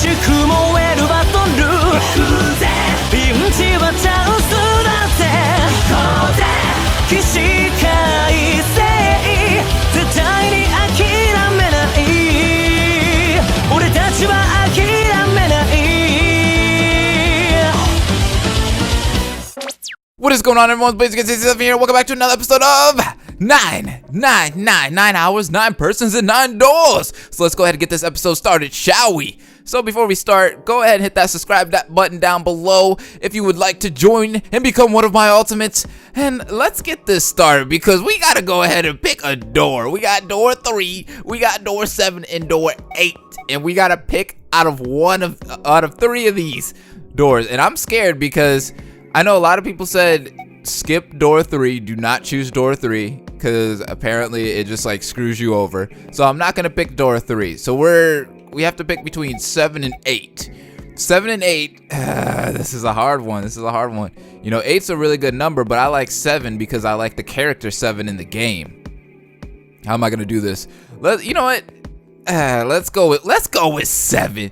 しく燃えるバトルピンチはチャンスだぜ起死回生絶対に諦めない俺たちは諦めない What is going on, everyone? Please get yourself here. Welcome back to another episode of 9 hours, 9 persons, and 9 doors. So let's go ahead and get this episode started, shall we? So before we start, go ahead and hit that subscribe button down below if you would like to join and become one of my ultimates. And let's get this started because we gotta go ahead and pick a door. We got door 3, we got door 7, and door 8, and we gotta pick out of 3 of these doors. And I'm scared because I know a lot of people said skip door 3, do not choose door 3 because apparently it just like screws you over. So I'm not gonna pick door 3. So we have to pick between 7 and 8. 7 and 8, this is a hard one. You know, 8's a really good number, but I like 7 because I like the character 7 in the game. How am I gonna do this? You know what? Let's go with 7.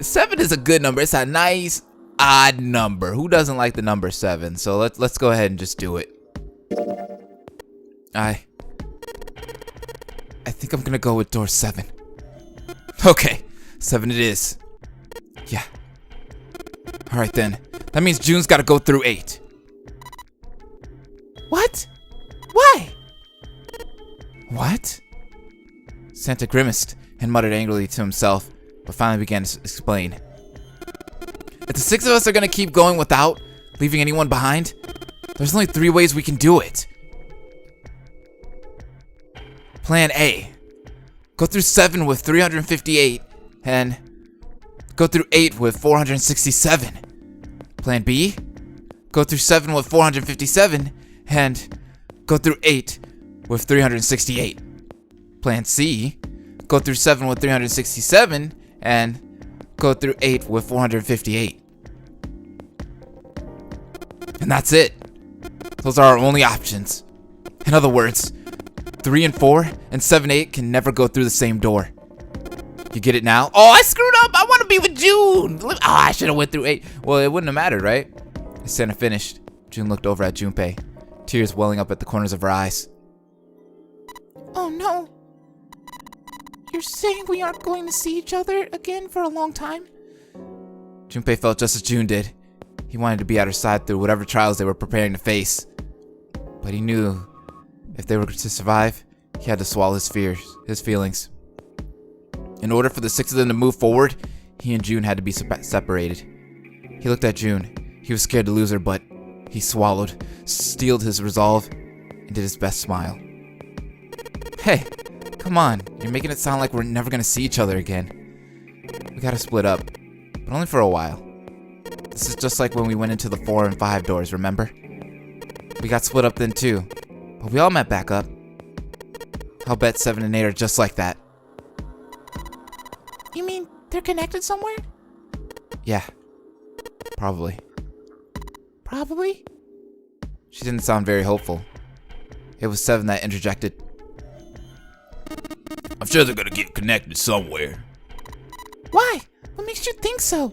7 is a good number. It's a nice odd number. Who doesn't like the number 7? So let's go ahead and just do it. I think I'm gonna go with door 7. Okay, 7 it is. Yeah. All right then. That means June's got to go through 8. What? Why? What? Santa grimaced and muttered angrily to himself, but finally began to explain. If the 6 of us are gonna keep going without leaving anyone behind, there's only 3 ways we can do it. Plan A. Go through 7 with 358, and go through 8 with 467. Plan B. Go through 7 with 457, and go through 8 with 368. Plan C. Go through 7 with 367, and go through 8 with 458. And that's it. Those are our only options. In other words, 3 and 4 and 7 8 can never go through the same door. You get it now? Oh, I screwed up. I want to be with June. Oh, I should have went through 8. Well, it wouldn't have mattered, right? As Santa finished, June looked over at Junpei, tears welling up at the corners of her eyes. Oh no. You're saying we aren't going to see each other again for a long time? Junpei felt just as June did. He wanted to be at her side through whatever trials they were preparing to face. But he knew if they were to survive, he had to swallow his feelings. In order for the 6 of them to move forward, he and June had to be separated. He looked at June. He was scared to lose her, but he swallowed, steeled his resolve, and did his best smile. Hey, come on. You're making it sound like we're never gonna see each other again. We gotta split up, but only for a while. This is just like when we went into the 4 and 5 doors, remember? We got split up then too, but we all met back up. I'll bet 7 and 8 are just like that. You mean they're connected somewhere? Yeah, probably. Probably? She didn't sound very hopeful. It was 7 that interjected. I'm sure they're gonna get connected somewhere. Why? What makes you think so?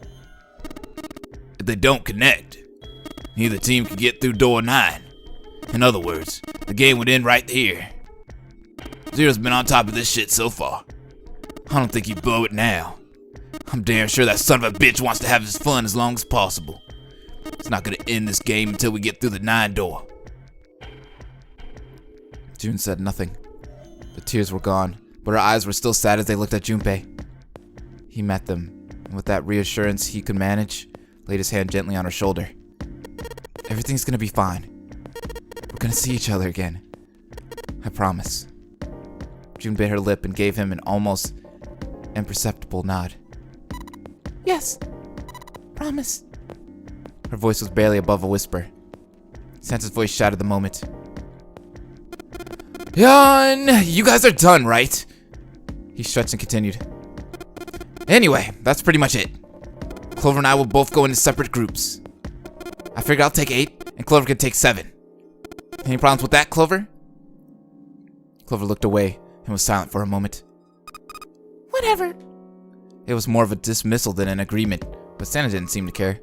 If they don't connect, neither team can get through door 9. In other words, the game would end right here. Zero's been on top of this shit so far. I don't think he'd blow it now. I'm damn sure that son of a bitch wants to have his fun as long as possible. It's not gonna end this game until we get through the 9 door. June said nothing. The tears were gone, but her eyes were still sad as they looked at Junpei. He met them, and with that reassurance he could manage, laid his hand gently on her shoulder. Everything's gonna be fine. We're gonna see each other again. I promise. June bit her lip and gave him an almost imperceptible nod. Yes. Promise. Her voice was barely above a whisper. Santa's voice shouted the moment. You guys are done, right? He stretched and continued. Anyway, that's pretty much it. Clover and I will both go into separate groups. I figured I'll take 8, and Clover can take 7. Any problems with that, Clover? Clover looked away and was silent for a moment. Whatever. It was more of a dismissal than an agreement, but Santa didn't seem to care.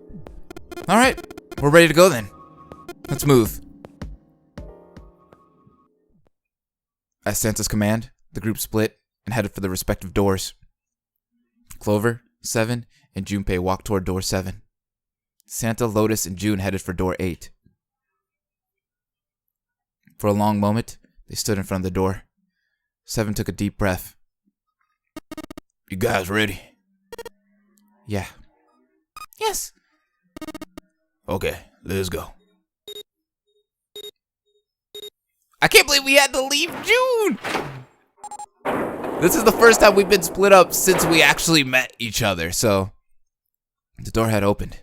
Alright, we're ready to go then. Let's move. At Santa's command, the group split and headed for the respective doors. Clover, 7, and Junpei walked toward door 7. Santa, Lotus, and June headed for door 8. For a long moment, they stood in front of the door. 7 took a deep breath. You guys ready? Yeah. Yes. Okay, let's go. I can't believe we had to leave June! This is the first time we've been split up since we actually met each other, so... The door had opened.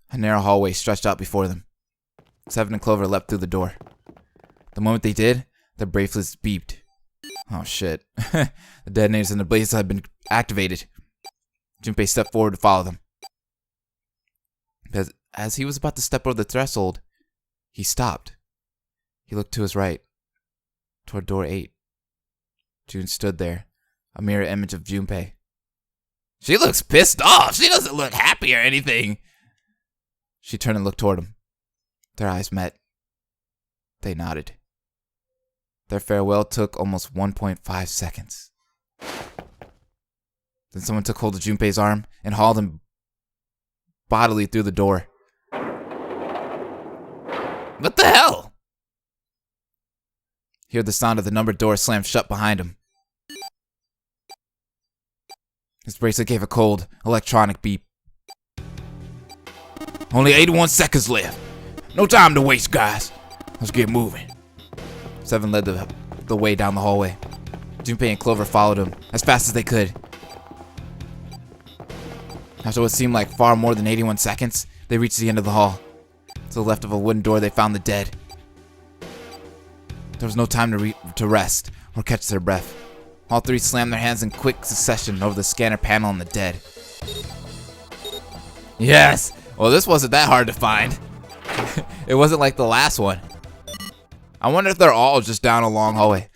A narrow hallway stretched out before them. 7 and Clover leapt through the door. The moment they did, their bracelets beeped. Oh shit. The detonators in the bracelets had been activated. Junpei stepped forward to follow them. As he was about to step over the threshold, he stopped. He looked to his right, toward door 8. June stood there, a mirror image of Junpei. She looks pissed off. She doesn't look happy or anything. She turned and looked toward him. Their eyes met. They nodded. Their farewell took almost 1.5 seconds. Then someone took hold of Junpei's arm and hauled him bodily through the door. What the hell? He heard the sound of the numbered door slam shut behind him. His bracelet gave a cold, electronic beep. Only 81 seconds left. No time to waste, guys. Let's get moving. 7 led the way down the hallway. Junpei and Clover followed him as fast as they could. After what seemed like far more than 81 seconds, they reached the end of the hall. To the left of a wooden door, they found the dead. There was no time to rest or catch their breath. All 3 slammed their hands in quick succession over the scanner panel on the dead. Yes! Well, this wasn't that hard to find. It wasn't like the last one. I wonder if they're all just down a long hallway.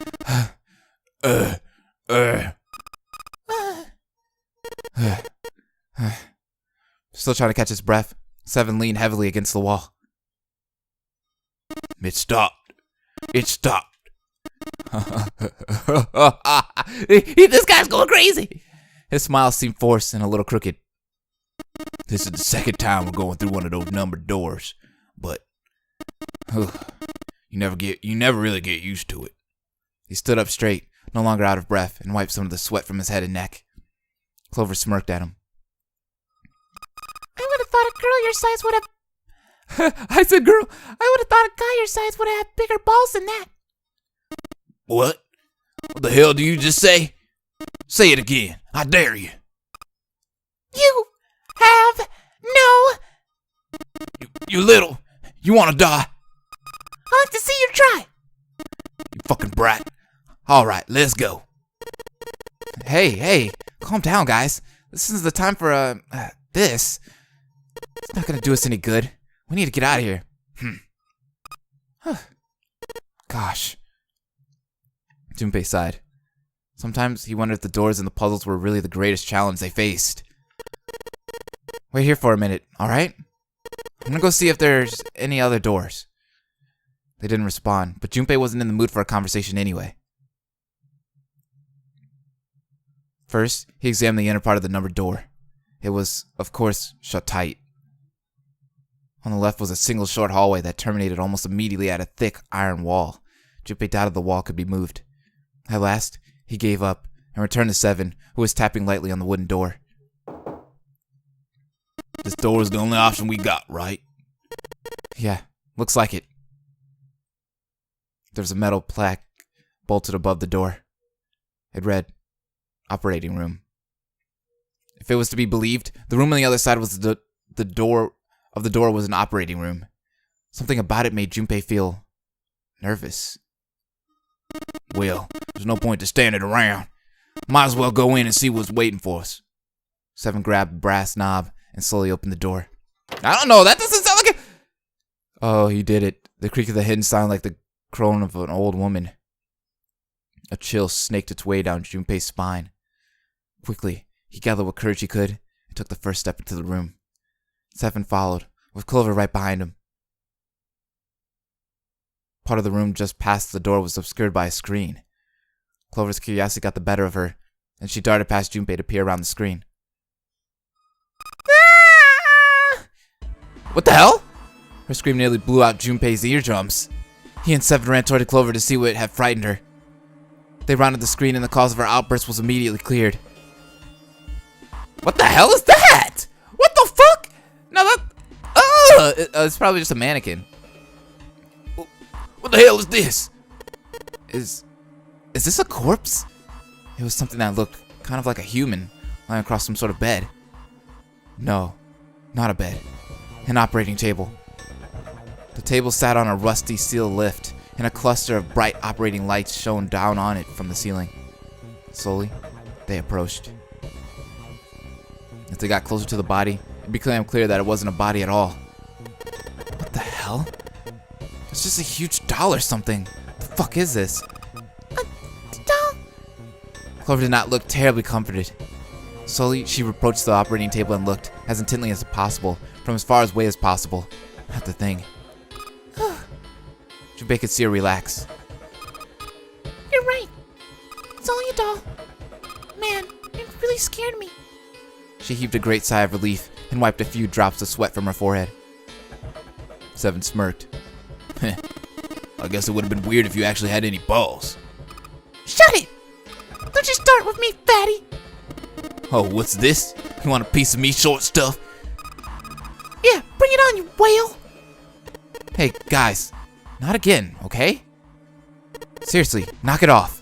Still trying to catch his breath, 7 leaned heavily against the wall. It stopped. It stopped. This guy's going crazy. His smile seemed forced and a little crooked. This is the second time we're going through one of those numbered doors, but you never really get used to it. He stood up straight, no longer out of breath, and wiped some of the sweat from his head and neck. Clover smirked at him. I would have thought a girl your size would have... I said girl. I would have thought a guy your size would have had bigger balls than that. What? What the hell do you just say? Say it again. I dare you. You have no... You little. You want to die? I like to see you try. You fucking brat. All right, let's go. Hey, calm down, guys. This isn't the time for, this. It's not gonna do us any good. We need to get out of here. Gosh. Junpei sighed. Sometimes he wondered if the doors and the puzzles were really the greatest challenge they faced. Wait here for a minute, alright? I'm gonna go see if there's any other doors. They didn't respond, but Junpei wasn't in the mood for a conversation anyway. First, he examined the inner part of the numbered door. It was, of course, shut tight. On the left was a single short hallway that terminated almost immediately at a thick iron wall. Junpei doubted the wall could be moved. At last, he gave up and returned to 7, who was tapping lightly on the wooden door. This door is the only option we got, right? Yeah, looks like it. There was a metal plaque bolted above the door. It read, Operating Room. If it was to be believed, the room on the other side was the door of the door was an operating room. Something about it made Junpei feel nervous. Well, there's no point to standing around. Might as well go in and see what's waiting for us. 7 grabbed the brass knob and slowly opened the door. I don't know, that doesn't sound like a... Oh, he did it. The creak of the hinge sounded like the groan of an old woman. A chill snaked its way down Junpei's spine. Quickly, He gathered what courage he could and took the first step into the room. Seven followed, with Clover right behind him. Part of the room just past the door was obscured by a screen. Clover's curiosity got the better of her, and she darted past Junpei to peer around the screen. Ah! What the hell? Her scream nearly blew out Junpei's eardrums. He and Seven ran toward Clover to see what had frightened her. They rounded the screen and the cause of her outburst was immediately cleared. What the hell is that? What the fuck? No, that... it's probably just a mannequin. What the hell is this? Is this a corpse? It was something that looked kind of like a human lying across some sort of bed. No, not a bed. An operating table. The table sat on a rusty steel lift, and a cluster of bright operating lights shone down on it from the ceiling. Slowly, they approached. As they got closer to the body, it became clear that it wasn't a body at all. What the hell? It's just a huge doll or something. The fuck is this? A doll? Clover did not look terribly comforted. Slowly, she approached the operating table and looked, as intently as possible, from as far away as possible, at the thing. Junpei could see her relax. You're right. It's only a doll. Man, it really scared me. She heaved a great sigh of relief and wiped a few drops of sweat from her forehead. Seven smirked. I guess it would have been weird if you actually had any balls. Shut it! Don't you start with me, fatty. Oh, what's this? You want a piece of me, short stuff? Yeah, bring it on, you whale. Hey, guys. Not again, okay? Seriously, knock it off.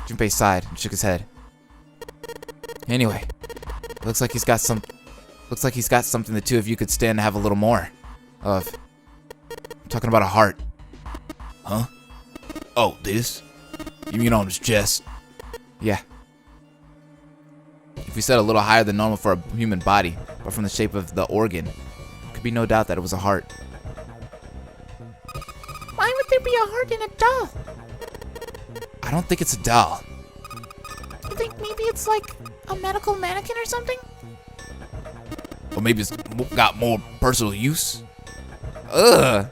Junpei sighed and shook his head. Anyway, looks like he's got something the two of you could stand to have a little more of. I'm talking about a heart. Huh? Oh, this? You mean on his chest? Yeah. If we set a little higher than normal for a human body, but from the shape of the organ, there could be no doubt that it was a heart. Why would there be a heart in a doll? I don't think it's a doll. You think maybe it's like a medical mannequin or something? Or maybe it's got more personal use. Seven,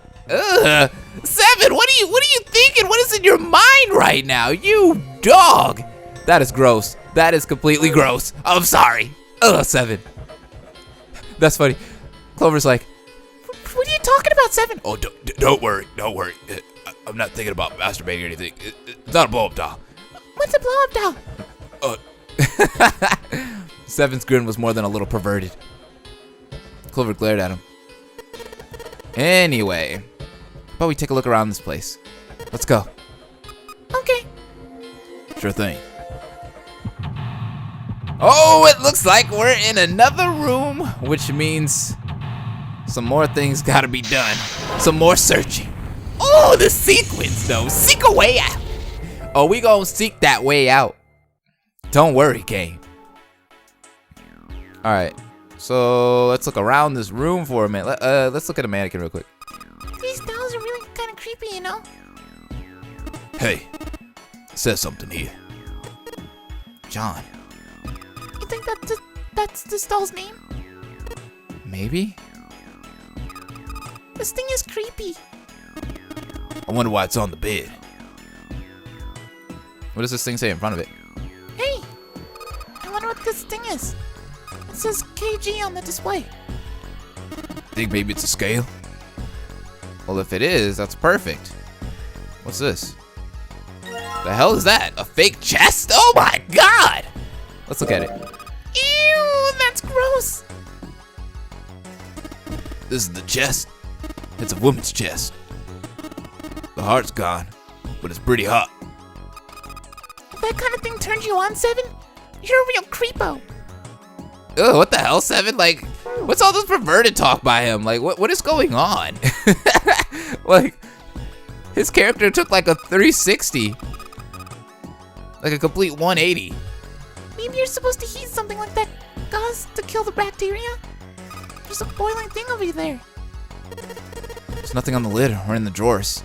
what are you thinking? What is in your mind right now? You dog. That is gross. That is completely gross. I'm sorry. Seven. That's funny. Clover's like, What are you talking about, Seven? oh, don't worry. I'm not thinking about masturbating or anything. It's not a blow-up doll. What's a blow-up doll? Seven's grin was more than a little perverted. Clover glared at him. Anyway, how about we take a look around this place? Let's go. Okay. Sure thing. Oh, it looks like we're in another room, which means some more things gotta be done. Some more searching. Oh, the sequence though. Seek a way out. Oh, we gonna seek that way out. Don't worry, game. Alright, so let's look around this room for a minute. Let's look at a mannequin real quick. These dolls are really kind of creepy, you know? Hey, it says something here. John. You think that's this doll's name? Maybe? This thing is creepy. I wonder why it's on the bed. What does this thing say in front of it? Hey, I wonder what this thing is. It says KG on the display. Think maybe it's a scale? Well, if it is, that's perfect. What's this? The hell is that? A fake chest? Oh my god! Let's look at it. Ew, that's gross. This is the chest. It's a woman's chest. The heart's gone, but it's pretty hot. That kind of thing turns you on, Seven? You're a real creepo. Ugh, what the hell, Seven? Like, what's all this perverted talk by him? Like, what is going on? Like, his character took like a 360. Like a complete 180. Maybe you're supposed to heat something like that gauze to kill the bacteria? There's a boiling thing over there. There's nothing on the lid or in the drawers.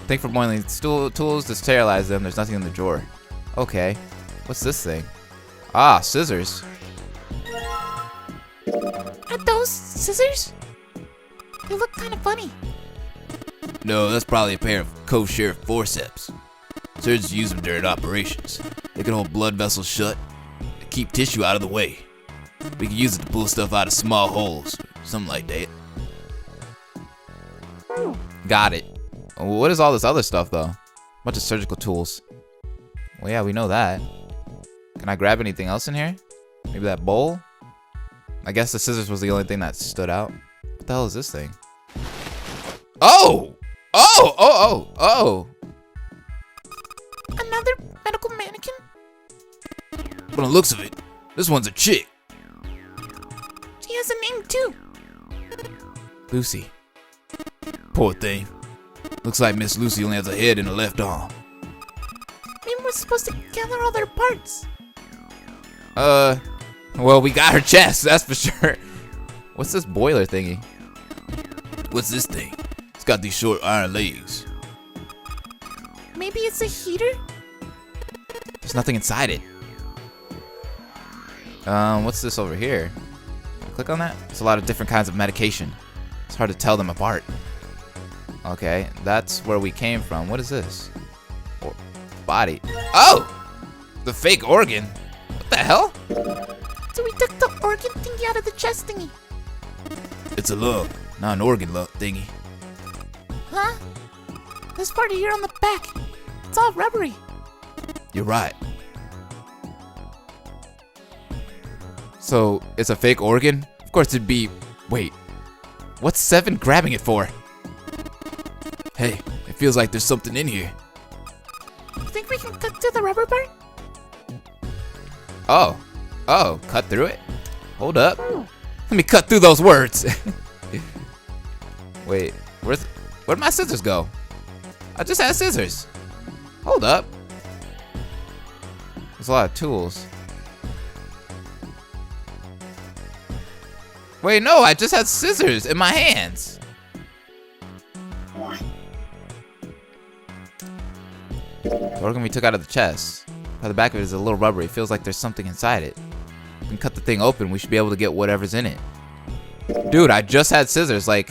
Think for boiling tools to sterilize them. There's nothing in the drawer. Okay. What's this thing? Ah, scissors. Are those scissors? They look kind of funny. No, that's probably a pair of kosher forceps. Surgeons use them during operations. They can hold blood vessels shut and keep tissue out of the way. We can use it to pull stuff out of small holes, something like that. Got it. What is all this other stuff, though? Bunch of surgical tools. Well, yeah, we know that. Can I grab anything else in here? Maybe that bowl? I guess the scissors was the only thing that stood out. What the hell is this thing? Oh! Oh! Oh! Oh! Oh! Another medical mannequin? From the looks of it, this one's a chick. She has a name too. Lucy. Poor thing. Looks like Miss Lucy only has a head and a left arm. Maybe we're supposed to gather all their parts. Well, we got her chest, that's for sure. What's this boiler thingy? What's this thing? It's got these short iron legs. Maybe it's a heater? There's nothing inside it. What's this over here? Click on that. It's a lot of different kinds of medication. It's hard to tell them apart. Okay, that's where we came from. What is this? Body. Oh! The fake organ. What the hell? So we took the organ thingy out of the chest thingy. It's a lung, not an organ lung thingy. Huh? This part here on the back. It's all rubbery. You're right. So, it's a fake organ? Of course it'd be... Wait. What's Seven grabbing it for? Hey, it feels like there's something in here. You think we can cut through the rubber part? Oh. Oh, cut through it? Hold up. Let me cut through those words. Wait, where'd my scissors go? I just had scissors. Hold up. There's a lot of tools. Wait, no, I just had scissors in my hands. The organ we took out of the chest. By the back of it is a little rubbery. It feels like there's something inside it. We can cut the thing open. We should be able to get whatever's in it. Dude, I just had scissors. Like,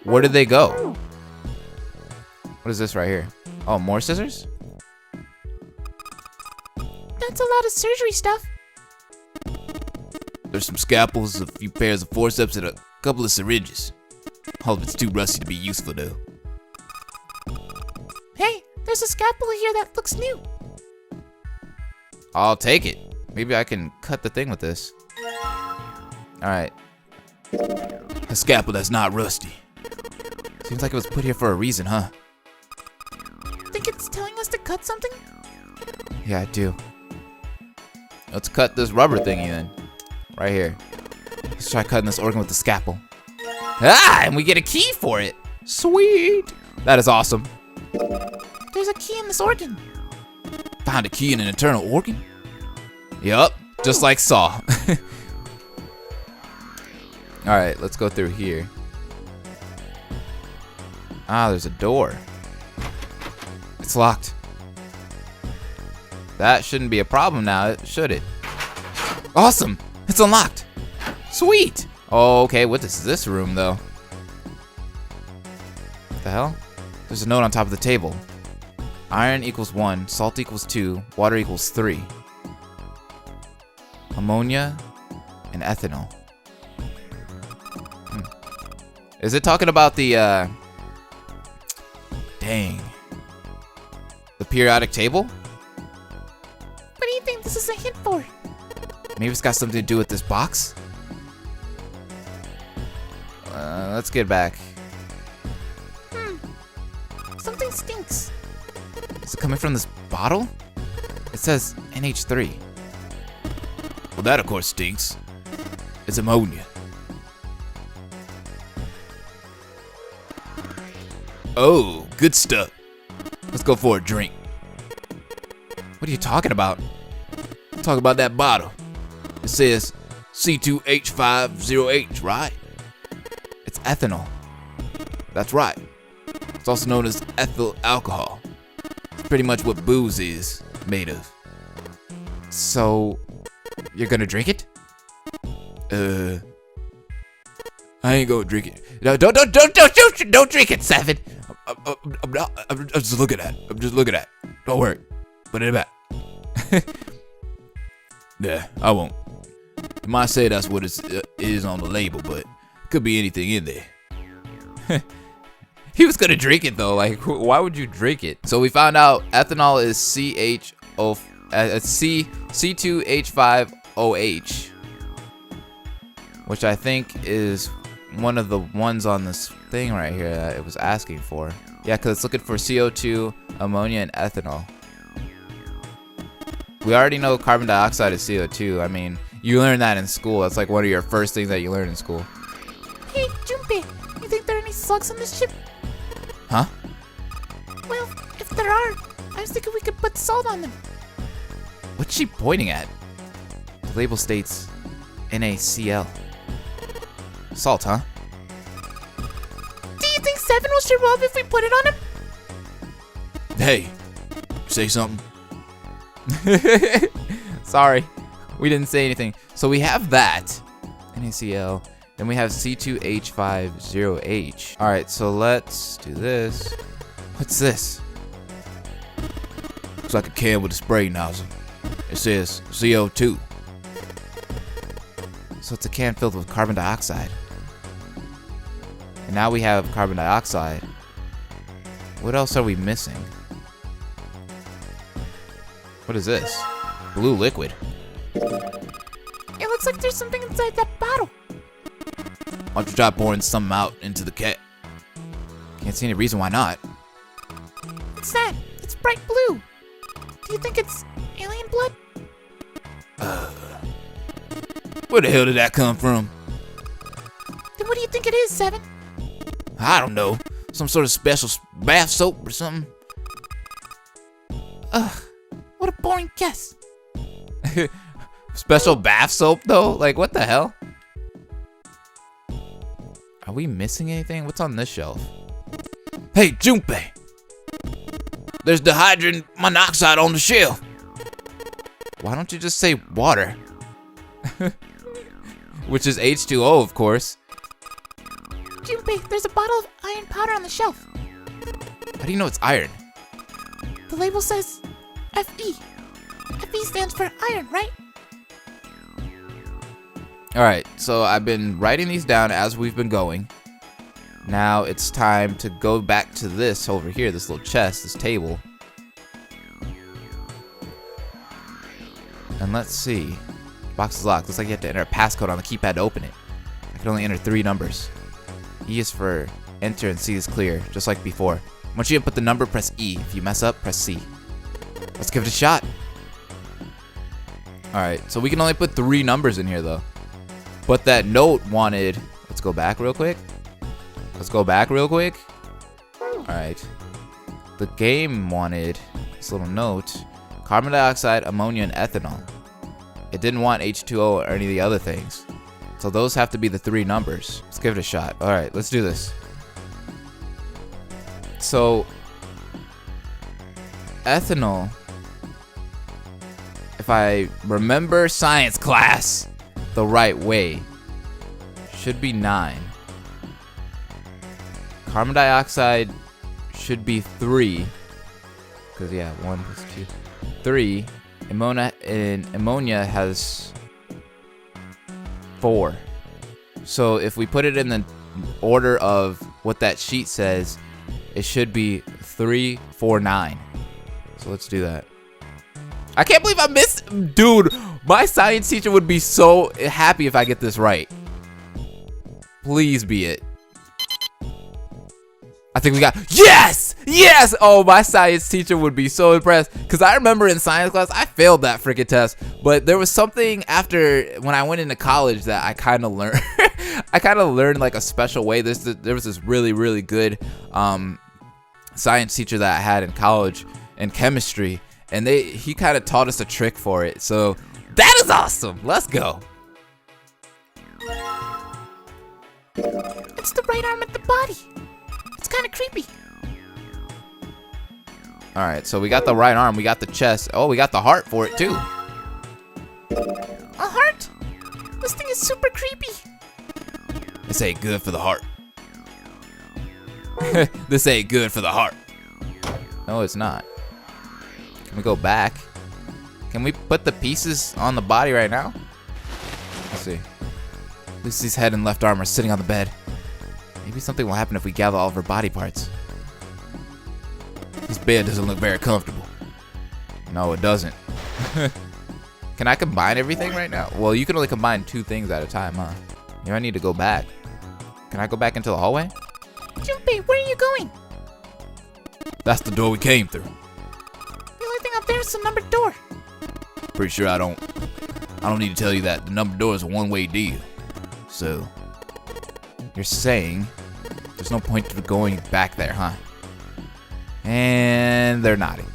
where did they go? What is this right here? Oh, more scissors? That's a lot of surgery stuff. There's some scalpels, a few pairs of forceps, and a couple of syringes. All of it's too rusty to be useful, though. Hey, there's a scalpel here that looks new. I'll take it. Maybe I can cut the thing with this. Alright. A scalpel that's not rusty. Seems like it was put here for a reason, huh? Think it's telling us to cut something? Yeah, I do. Let's cut this rubber thingy then. Right here. Let's try cutting this organ with the scalpel. Ah, and we get a key for it. Sweet. That is awesome. There's a key in this organ. Found a key in an internal organ? Yup, just like Saw. Alright, let's go through here. Ah, there's a door. It's locked. That shouldn't be a problem now, should it? Awesome! It's unlocked! Sweet! Oh, okay, what is this room, though? What the hell? There's a note on top of the table. Iron equals 1, salt equals 2, water equals 3. Ammonia and ethanol. Is it talking about the, dang. The periodic table? What do you think this is a hint for? Maybe it's got something to do with this box? Let's get back. Something stinks. Is it coming from this bottle? It says NH3. Well, that of course stinks. It's ammonia. Oh, good stuff. Let's go for a drink. What are you talking about? Talk about that bottle. It says C2H50H, right? It's ethanol. That's right. It's also known as ethyl alcohol. It's pretty much what booze is made of. So, you're gonna drink it? I ain't gonna drink it. No, don't drink it, Seven. I'm just looking at it. I'm just looking at it. Don't worry. Put it back. Yeah, I won't. You might say that's what it is on the label, but could be anything in there. He was gonna drink it though. Like, why would you drink it? So we found out ethanol is C2H5OH, which I think is one of the ones on this thing right here that it was asking for. Yeah, because it's looking for CO2, ammonia, and ethanol. We already know carbon dioxide is CO2. I mean, you learn that in school. That's like one of your first things that you learn in school. Hey, Junpei, you think there are any slugs on this ship? Huh? Well, if there are, I was thinking we could put salt on them. What's she pointing at? The label states NaCl. Salt, huh? Do you think Seven will show up if we put it on him? Hey, say something. Sorry, we didn't say anything. So we have that, NaCl. Then we have C2H50H. All right, so let's do this. What's this? Looks like a can with a spray nozzle. It says CO2. So it's a can filled with carbon dioxide. And now we have carbon dioxide. What else are we missing? What is this? Blue liquid. It looks like there's something inside that bottle. Why don't you try pouring something out into the cat? Can't see any reason why not. What's that? It's bright blue. Do you think it's alien blood? Where the hell did that come from? Then what do you think it is, Seven? I don't know. Some sort of special bath soap or something. Ugh, what a boring guess. Special bath soap though? Like what the hell? Are we missing anything? What's on this shelf? Hey, Junpei! There's dihydrogen monoxide on the shelf. Why don't you just say water? Which is H2O, of course. Junpei, there's a bottle of iron powder on the shelf. How do you know it's iron? The label says Fe. Fe stands for iron, right? Alright, so I've been writing these down as we've been going. Now it's time to go back to this over here, this little chest, this table. And let's see. Box is locked. Looks like you have to enter a passcode on the keypad to open it. I can only enter 3 numbers. E is for enter and C is clear, just like before. Once you input the number, press E. If you mess up, press C. Let's give it a shot. Alright, so we can only put 3 numbers in here though. But that note wanted... Let's go back real quick. Alright. The game wanted this little note. Carbon dioxide, ammonia, and ethanol. It didn't want H2O or any of the other things. So those have to be the 3 numbers. Let's give it a shot. Alright, let's do this. So... ethanol... If I remember science class the right way, should be 9. Carbon dioxide should be 3. Because, yeah, 1 plus 2. 3. Ammonia has 4. So if we put it in the order of what that sheet says, it should be 3, 4, 9. So let's do that. I can't believe I missed. Dude, my science teacher would be so happy if I get this right. Please be it. I think we got, yes! Yes! Oh, my science teacher would be so impressed. Because I remember in science class, I failed that freaking test. But there was something after, when I went into college, that I kind of learned. I kind of learned like a special way. There was this really, really good science teacher that I had in college in chemistry. And he kind of taught us a trick for it. So that is awesome. Let's go. It's the right arm at the body. It's kind of creepy. Alright, so we got the right arm, we got the chest. Oh, we got the heart for it too. A heart? This thing is super creepy. This ain't good for the heart. This ain't good for the heart. No, it's not. Can we go back? Can we put the pieces on the body right now? Let's see. Lucy's head and left arm are sitting on the bed. Maybe something will happen if we gather all of her body parts. This bed doesn't look very comfortable. No, it doesn't. Can I combine everything right now? Well, you can only combine 2 things at a time, huh? You might need to go back. Can I go back into the hallway? Junpei, where are you going? That's the door we came through. The only thing up there is the numbered door. Pretty sure I don't need to tell you that the numbered door is a one-way deal. So, you're saying there's no point to going back there, huh? And they're nodding.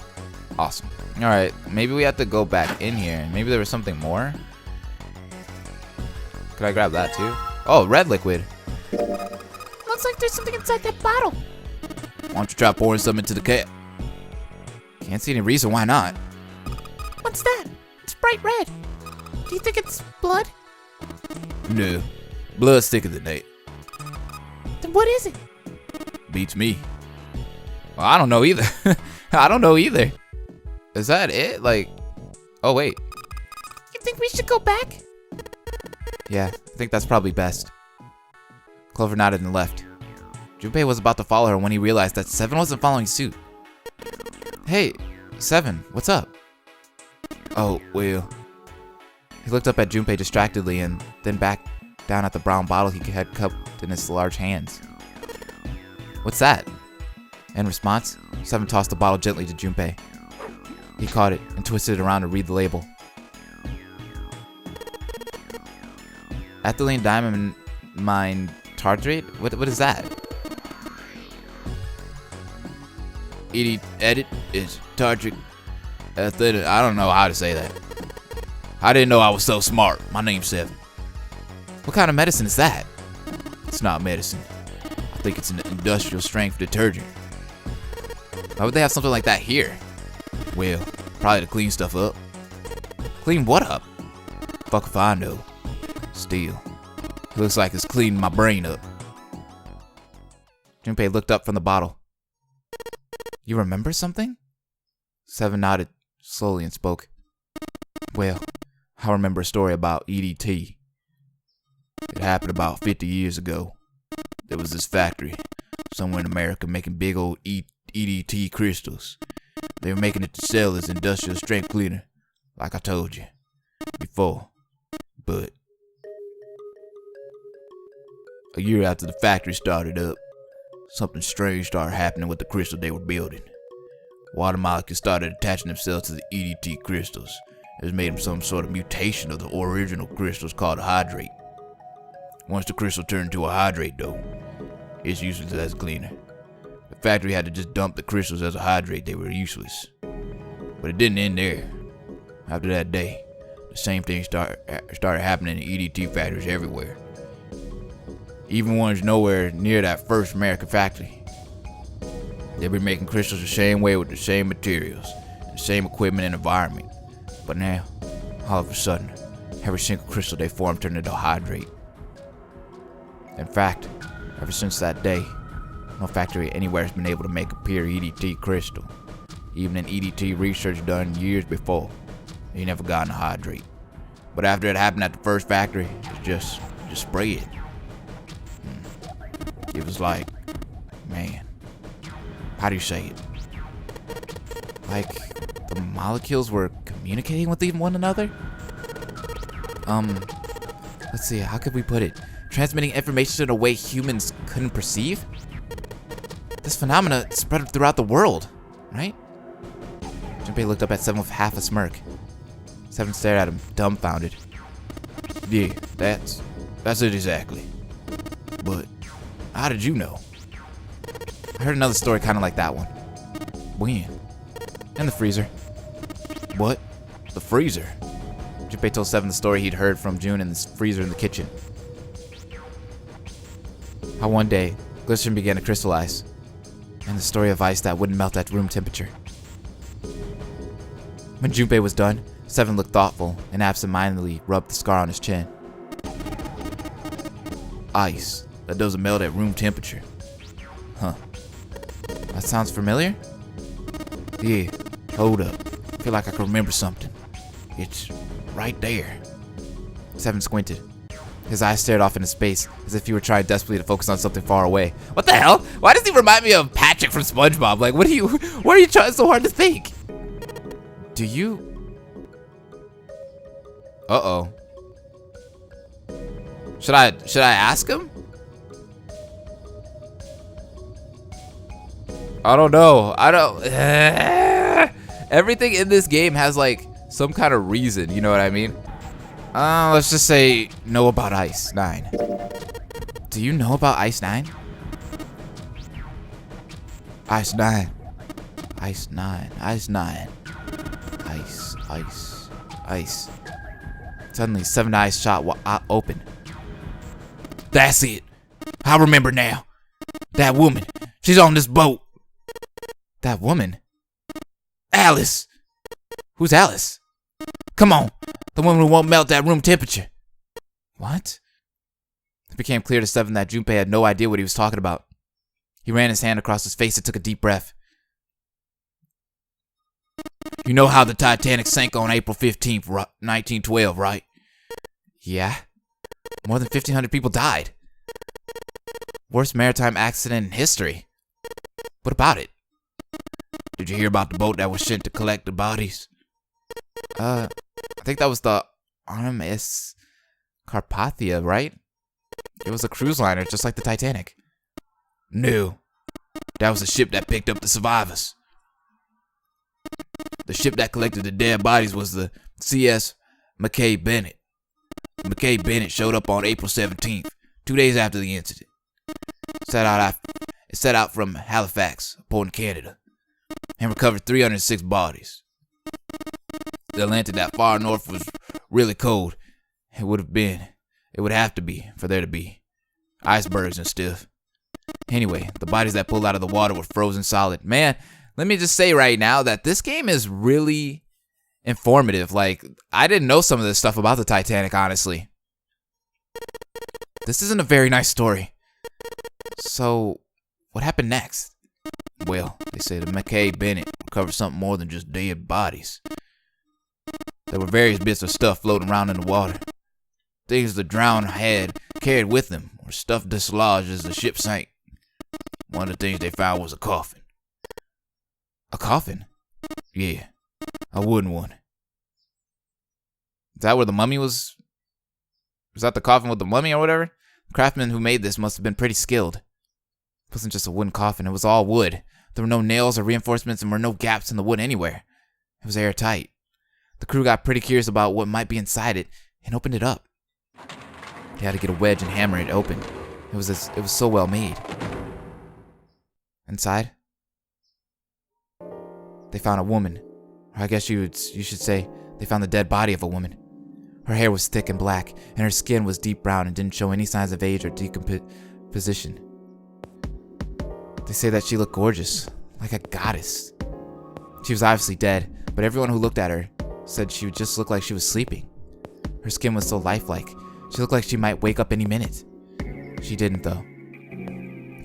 Awesome. Alright, maybe we have to go back in here. Maybe there was something more. Could I grab that too? Oh, red liquid. Looks like there's something inside that bottle. Why don't you try pouring some into the cap? Can't see any reason why not. What's that? It's bright red. Do you think it's blood? No. Blood's thicker than that. Then what is it? Beats me. Well, I don't know either. I don't know either. Is that it? Like, oh wait. You think we should go back? Yeah, I think that's probably best. Clover nodded and left. Junpei was about to follow her when he realized that Seven wasn't following suit. Hey, Seven, what's up? Oh, well. He looked up at Junpei distractedly and then back down at the brown bottle he had cupped in his large hands. What's that? In response, Seven tossed the bottle gently to Junpei. He caught it and twisted it around to read the label. Ethylene diamond mine tartrate? What is that? Edit is tartrate. I don't know how to say that. I didn't know I was so smart. My name's Seven. What kind of medicine is that? It's not medicine. I think it's an industrial strength detergent. Why would they have something like that here? Well, probably to clean stuff up. Clean what up? Fuck if I know. Still, it looks like it's cleaning my brain up. Junpei looked up from the bottle. You remember something? Seven nodded slowly and spoke. Well, I remember a story about EDT. It happened about 50 years ago. There was this factory somewhere in America making big old EDT crystals. They were making it to sell as industrial strength cleaner, like I told you before. But a year after the factory started up, something strange started happening with the crystal they were building. Water molecules started attaching themselves to the EDT crystals. It made them some sort of mutation of the original crystals called a hydrate. Once the crystal turned into a hydrate though, it's useless as a cleaner. The factory had to just dump the crystals as a hydrate. They were useless. But it didn't end there. After that day, the same thing started happening in EDT factories everywhere. Even ones nowhere near that first American factory. They've been making crystals the same way with the same materials, the same equipment and environment. But now, all of a sudden, every single crystal they formed turned into a hydrate. In fact, ever since that day, no factory anywhere has been able to make a pure EDT crystal. Even in EDT research done years before, they never got a hydrate. But after it happened at the first factory, it just spread. It was like, man, how do you say it? Like the molecules were communicating with one another? Let's see, how could we put it? Transmitting information in a way humans couldn't perceive? This phenomena spread throughout the world, right? Junpei looked up at Seven with half a smirk. Seven stared at him, dumbfounded. Yeah, that's it exactly. But how did you know? I heard another story kind of like that one. When? In the freezer. What? The freezer? Junpei told Seven the story he'd heard from June in the freezer in the kitchen. How one day, glycerin began to crystallize, and the story of ice that wouldn't melt at room temperature. When Junpei was done, Seven looked thoughtful and absentmindedly rubbed the scar on his chin. Ice. That doesn't melt at room temperature. Huh. That sounds familiar? Yeah. Hold up. I feel like I can remember something. It's right there. Seven squinted. His eyes stared off into space as if he were trying desperately to focus on something far away. What the hell? Why does he remind me of Patrick from SpongeBob? Like, what are you trying so hard to think? Do you? Uh-oh. Should I ask him? I don't know. Everything in this game has like some kind of reason, you know what I mean? Let's just say know about Ice 9. Do you know about Ice 9? Ice 9. Ice 9. Ice 9. Ice. Suddenly, Seven Eyes shot open. That's it. I remember now. That woman. She's on this boat. That woman? Alice. Who's Alice? Come on. The woman who won't melt at room temperature. What? It became clear to Seven that Junpei had no idea what he was talking about. He ran his hand across his face and took a deep breath. You know how the Titanic sank on April 15th, 1912, right? Yeah. More than 1,500 people died. Worst maritime accident in history. What about it? Did you hear about the boat that was sent to collect the bodies? I think that was the RMS Carpathia, right? It was a cruise liner, just like the Titanic. No. That was the ship that picked up the survivors. The ship that collected the dead bodies was the CS McKay Bennett. McKay Bennett showed up on April 17th, 2 days after the incident. It set out from Halifax, a port in Canada, and recovered 306 bodies. The Atlantic that far north was really cold. It would have to be, for there to be icebergs and stuff. Anyway, the bodies that pulled out of the water were frozen solid. Man, let me just say right now that this game is really informative. Like, I didn't know some of this stuff about the Titanic, honestly. This isn't a very nice story. So, what happened next? Well, they say the McKay Bennett recovered something more than just dead bodies. There were various bits of stuff floating around in the water. Things the drowned had carried with them or stuff dislodged as the ship sank. One of the things they found was a coffin. A coffin? Yeah, a wooden one. Is that where the mummy was? Was that the coffin with the mummy or whatever? The craftsman who made this must have been pretty skilled. It wasn't just a wooden coffin, it was all wood. There were no nails or reinforcements and were no gaps in the wood anywhere. It was airtight. The crew got pretty curious about what might be inside it and opened it up. They had to get a wedge and hammer it open. It was so well made. Inside, they found a woman. Or I guess you should say they found the dead body of a woman. Her hair was thick and black, and her skin was deep brown and didn't show any signs of age or decomposition. They say that she looked gorgeous, like a goddess. She was obviously dead, but everyone who looked at her said she just looked like she was sleeping. Her skin was so lifelike. She looked like she might wake up any minute. She didn't, though.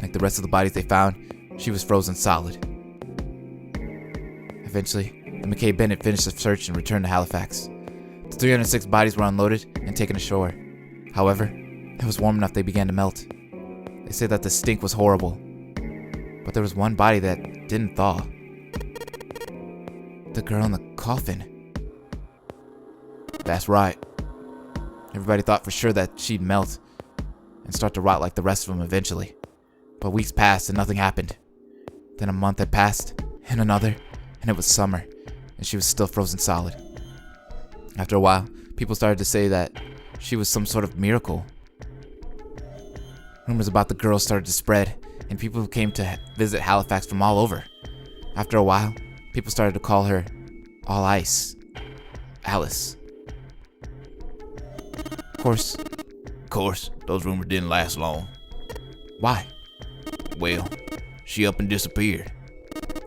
Like the rest of the bodies they found, she was frozen solid. Eventually, the McKay Bennett finished the search and returned to Halifax. The 306 bodies were unloaded and taken ashore. However, it was warm enough they began to melt. They said that the stink was horrible. But there was one body that didn't thaw. The girl in the coffin. That's right. Everybody thought for sure that she'd melt and start to rot like the rest of them eventually. But weeks passed and nothing happened. Then a month had passed, and another, and it was summer, and she was still frozen solid. After a while, people started to say that she was some sort of miracle. Rumors about the girl started to spread, and people came to visit Halifax from all over. After a while, people started to call her All Ice. Alice. Of course, those rumors didn't last long. Why? Well, she up and disappeared.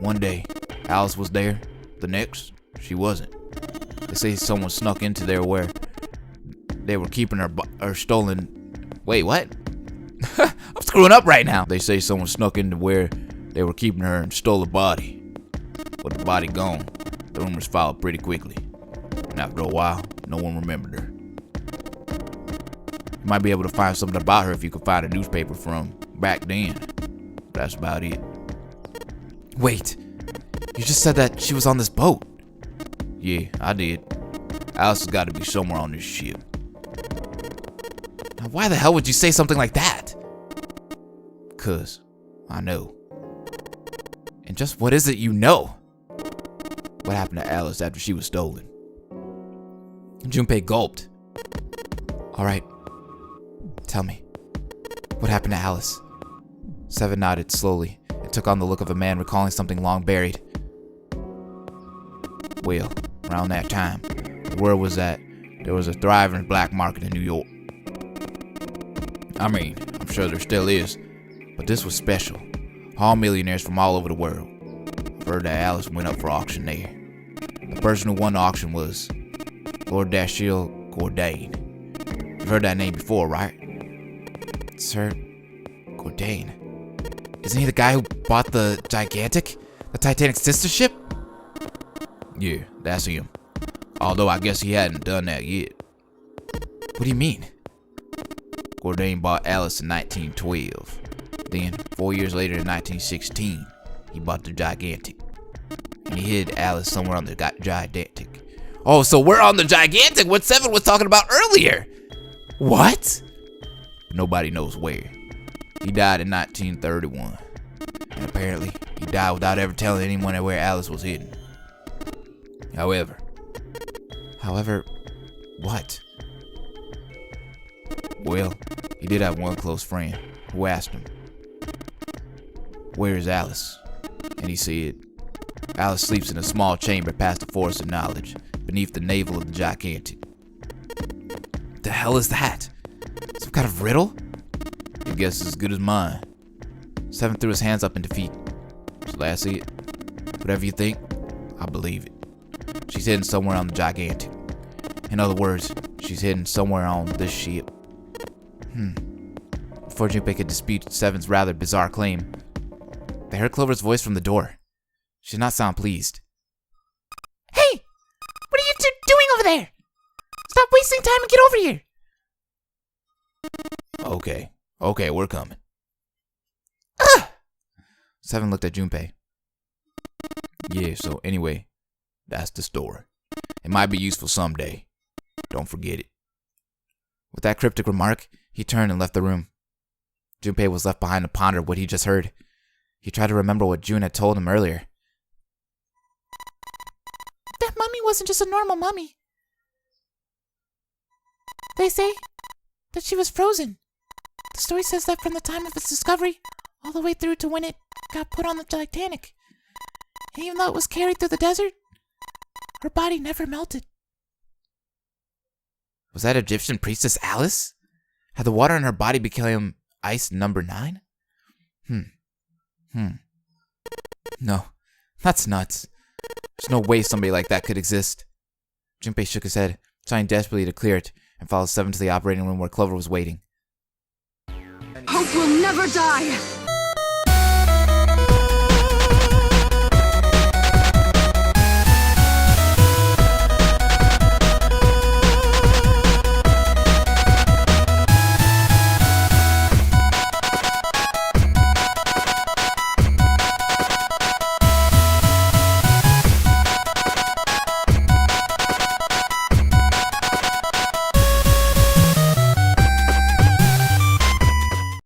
One day, Alice was there. The next, she wasn't. They say someone snuck into there where they were keeping her stolen. Wait, what? I'm screwing up right now. They say someone snuck into where they were keeping her and stole the body. With the body gone, the rumors followed pretty quickly. And after a while, no one remembered her. You might be able to find something about her if you could find a newspaper from back then. But that's about it. Wait, you just said that she was on this boat. Yeah, I did. Alice has got to be somewhere on this ship. Now, why the hell would you say something like that? 'Cause I know. And just what is it you know? What happened to Alice after she was stolen? Junpei gulped. All right, tell me, what happened to Alice? Seven nodded slowly and took on the look of a man recalling something long buried. Well, around that time, the word was that there was a thriving black market in New York. I mean, I'm sure there still is, but this was special. All millionaires from all over the world. I've heard that Alice went up for auction there. The person who won the auction was Lord Dashiell Gordain. You've heard that name before, right? Sir Gordain? Isn't he the guy who bought the Gigantic? The Titanic sister ship? Yeah, that's him. Although I guess he hadn't done that yet. What do you mean? Gordain bought Alice in 1912. Then, 4 years later in 1916, he bought the Gigantic. And he hid Alice somewhere on the Gigantic. Oh, so we're on the Gigantic, what Seven was talking about earlier. What? Nobody knows where. He died in 1931. And apparently, he died without ever telling anyone where Alice was hidden. However, what? Well, he did have one close friend who asked him, "Where is Alice?" And he said, "Alice sleeps in a small chamber past the forest of knowledge, beneath the navel of the Gigantic." The hell is that? Some kind of riddle? Your guess is as good as mine. Seven threw his hands up in defeat. So that's it. Whatever you think, I believe it. She's hidden somewhere on the Gigantic. In other words, she's hidden somewhere on this ship. Before Junpei could dispute Seven's rather bizarre claim, they heard Clover's voice from the door. She did not sound pleased. Hey! What are you two doing over there? Stop wasting time and get over here! Okay, we're coming. Ugh! Seven looked at Junpei. Yeah, so anyway, that's the story. It might be useful someday. Don't forget it. With that cryptic remark, he turned and left the room. Junpei was left behind to ponder what he just heard. He tried to remember what June had told him earlier. That mummy wasn't just a normal mummy. They say that she was frozen. The story says that from the time of its discovery all the way through to when it got put on the Titanic. And even though it was carried through the desert, her body never melted. Was that Egyptian priestess Alice? Had the water in her body become ice number 9? No, that's nuts. There's no way somebody like that could exist. Junpei shook his head, trying desperately to clear it, and followed Seven to the operating room where Clover was waiting. Hope will never die!